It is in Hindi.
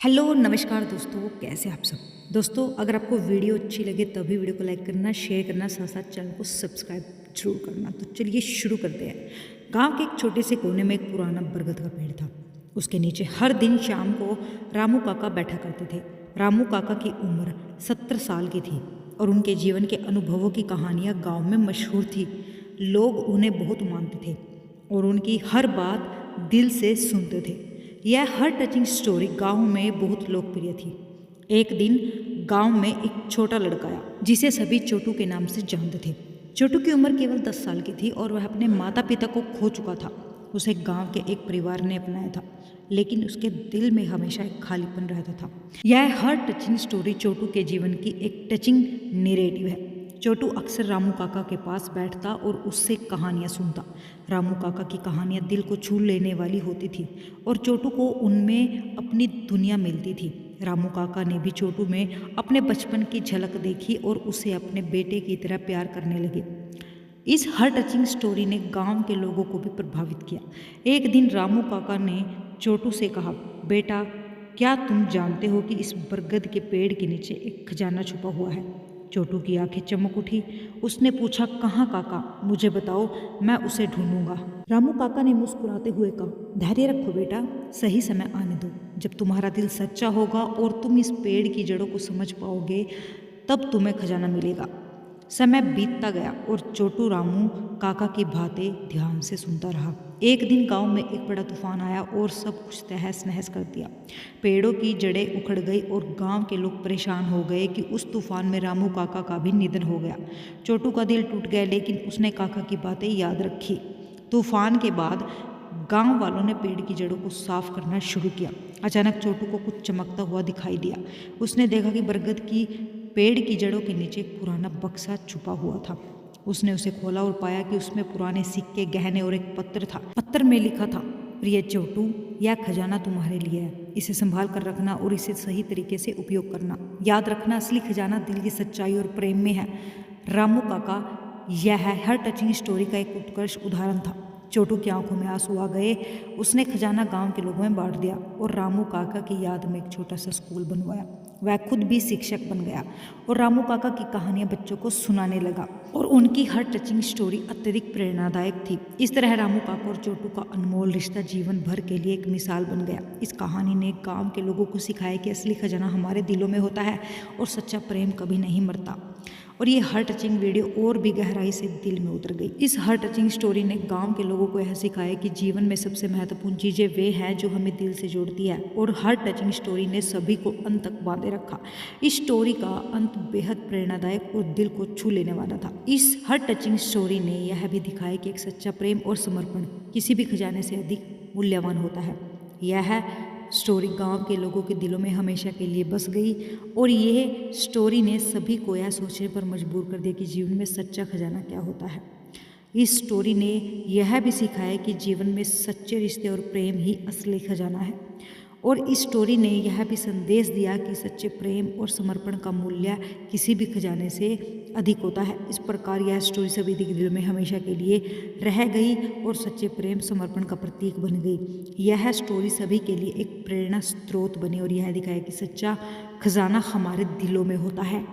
हेलो नमस्कार दोस्तों, कैसे आप सब। दोस्तों, अगर आपको वीडियो अच्छी लगे तभी वीडियो को लाइक करना, शेयर करना, साथ साथ चैनल को सब्सक्राइब जरूर करना। तो चलिए शुरू करते हैं। गांव के एक छोटे से कोने में एक पुराना बरगद का पेड़ था। उसके नीचे हर दिन शाम को रामू काका बैठा करते थे। रामू काका की उम्र 70 साल की थी और उनके जीवन के अनुभवों की कहानियाँ गाँव में मशहूर थी। लोग उन्हें बहुत मानते थे और उनकी हर बात दिल से सुनते थे। यह हर टचिंग स्टोरी गांव में बहुत लोकप्रिय थी। एक दिन गांव में एक छोटा लड़का आया जिसे सभी छोटू के नाम से जानते थे। छोटू की उम्र केवल 10 साल की थी और वह अपने माता पिता को खो चुका था। उसे गांव के एक परिवार ने अपनाया था, लेकिन उसके दिल में हमेशा एक खालीपन रहता था। यह हर टचिंग स्टोरी छोटू के जीवन की एक टचिंग नैरेटिव है। छोटू अक्सर रामू काका के पास बैठता और उससे कहानियाँ सुनता। रामू काका की कहानियाँ दिल को छू लेने वाली होती थी और छोटू को उनमें अपनी दुनिया मिलती थी। रामू काका ने भी छोटू में अपने बचपन की झलक देखी और उसे अपने बेटे की तरह प्यार करने लगे। इस हर टचिंग स्टोरी ने गांव के लोगों को भी प्रभावित किया। एक दिन रामू काका ने छोटू से कहा, बेटा, क्या तुम जानते हो कि इस बरगद के पेड़ के नीचे एक खजाना छुपा हुआ है। छोटू की आंखें चमक उठी। उसने पूछा, कहाँ काका, मुझे बताओ, मैं उसे ढूंढूंगा। रामू काका ने मुस्कुराते हुए कहा, धैर्य रखो बेटा, सही समय आने दो। जब तुम्हारा दिल सच्चा होगा और तुम इस पेड़ की जड़ों को समझ पाओगे, तब तुम्हें खजाना मिलेगा। समय बीतता गया और छोटू रामू काका की बातें ध्यान से सुनता रहा। एक दिन गांव में एक बड़ा तूफान आया और सब कुछ तहस नहस कर दिया। पेड़ों की जड़ें उखड़ गई और गांव के लोग परेशान हो गए कि उस तूफान में रामू काका का भी निधन हो गया। छोटू का दिल टूट गया, लेकिन उसने काका की बातें याद रखी। तूफान के बाद गांव वालों ने पेड़ की जड़ों को साफ करना शुरू किया। अचानक छोटू को कुछ चमकता हुआ दिखाई दिया। उसने देखा कि बरगद की पेड़ की जड़ों के नीचे एक पुराना बक्सा छुपा हुआ था। उसने उसे खोला और पाया कि उसमें पुराने सिक्के, गहने और एक पत्र था। पत्र में लिखा था, प्रिय छोटू, यह खजाना तुम्हारे लिए है। इसे संभाल कर रखना और इसे सही तरीके से उपयोग करना। याद रखना, असली खजाना दिल की सच्चाई और प्रेम में है। रामू काका, यह हर टचिंग स्टोरी का एक उत्कृष्ट उदाहरण था। छोटू की आंखों में आंसू आ गए। उसने खजाना गांव के लोगों में बांट दिया और रामू काका की याद में एक छोटा सा स्कूल बनवाया। वह खुद भी शिक्षक बन गया और रामू काका की कहानियां बच्चों को सुनाने लगा और उनकी हर टचिंग स्टोरी अत्यधिक प्रेरणादायक थी। इस तरह रामू काका और छोटू का अनमोल रिश्ता जीवन भर के लिए एक मिसाल बन गया। इस कहानी ने गांव के लोगों को सिखाया कि असली खजाना हमारे दिलों में होता है और सच्चा प्रेम कभी नहीं मरता। और ये हर टचिंग वीडियो और भी गहराई से दिल में उतर गई। इस हर टचिंग स्टोरी ने गांव के लोगों को यह सिखाया कि जीवन में सबसे महत्वपूर्ण चीज़ें वे हैं जो हमें दिल से जोड़ती है। और हर टचिंग स्टोरी ने सभी को अंत तक बांधे रखा। इस स्टोरी का अंत बेहद प्रेरणादायक और दिल को छू लेने वाला था। इस हर टचिंग स्टोरी ने यह भी दिखाया कि एक सच्चा प्रेम और समर्पण किसी भी खजाने से अधिक मूल्यवान होता है। यह स्टोरी गांव के लोगों के दिलों में हमेशा के लिए बस गई और यह स्टोरी ने सभी को यह सोचने पर मजबूर कर दिया कि जीवन में सच्चा खजाना क्या होता है। इस स्टोरी ने यह भी सिखाया कि जीवन में सच्चे रिश्ते और प्रेम ही असली खजाना है। और इस स्टोरी ने यह भी संदेश दिया कि सच्चे प्रेम और समर्पण का मूल्य किसी भी खजाने से अधिक होता है। इस प्रकार यह स्टोरी सभी के दिल में हमेशा के लिए रह गई और सच्चे प्रेम समर्पण का प्रतीक बन गई। यह स्टोरी सभी के लिए एक प्रेरणा स्रोत बनी और यह दिखाया कि सच्चा खजाना हमारे दिलों में होता है।